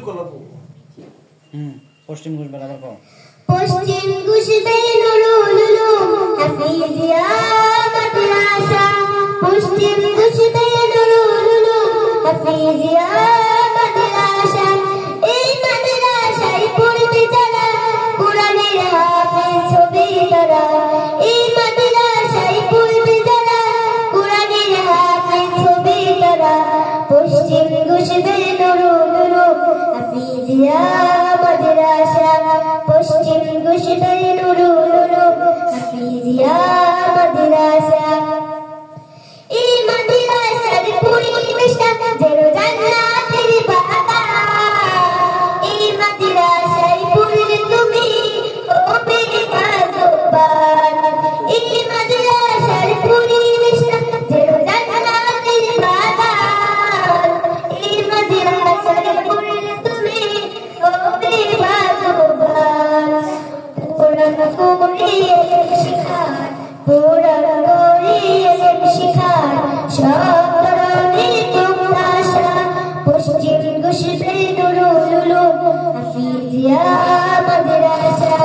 কলাবো পশ্চিম ঘুষবে আবার কও পশ্চিম ঘুষবে নুরুল উলুম হাফিজিয়া মাদ্রাসা পশ্চিম ঘুষবে নুরুল উলুম হাফিজিয়া মাদ্রাসা এই মাদ্রাসায় পড়বে যারা কোরআনের হাফেজ হবে তারা এই মাদ্রাসায় পড়বে যারা কোরআনের হাফেজ হবে তারা পশ্চিম ঘুষবে নুরুল উলুম হাফিজিয়া মাদ্রাসা পশ্চিম ঘুষবে নুরুল উলুম হাফিজিয়া মাদ্রাসা এই মাদ্রাসার পরিবেশটা যেন জান্নাতের বাগান এই মাদ্রাসায় পড়লে তুমি হবে ভাগ্যবান এই মাদ্রাসার পরিবেশটা যেন জান্নাতের বাগান এই মাদ্রাসায় পড়লে তুমি হবে ভাগ্যবান কোরআন পড়িয়ে শিখান কোরআন পড়িয়ে শিখান সব ধরনের প্রত্যাশা পশ্চিম ঘুষবে নুরুল উলুম হাফিজিয়া মাদ্রাসা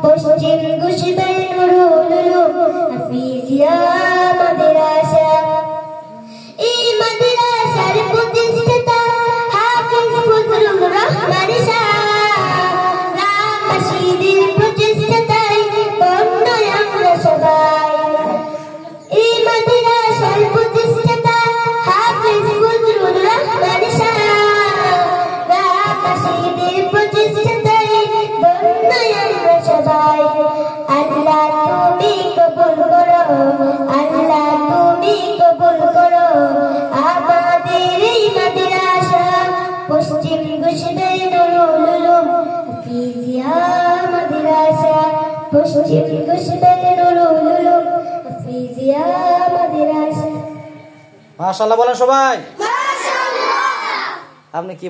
পশ্চিম ঘুষবে নুরুল উলুম হাফিজিয়া মাদ্রাসা এই মাদ্রাসার প্রতিষ্ঠাতা হাফেজ ফজলুর রহমান গ্রামবাসীদের প্রচেষ্টায় ধন্য আমরা সবাই এই মাদ্রাসার প্রতিষ্ঠাতা হাফেজ ফজলুর রহমান গ্রামবাসীদের প্রচেষ্টায় ধন্য আমরা সবাই আল্লাহ তুমি কবুল করো আল্লাহ তুমি কবুল করো আমাদের এই মাদ্রাসা পশ্চিম ঘুষবে নুরুল উলুম হাফিজিয়া মাদ্রাসা পশ্চিম ঘুষবে নুরুল উলুম হাফিজিয়া মাদ্রাসা মাশাআল্লাহ বলেন সবাই মাশাআল্লাহ আপনি কি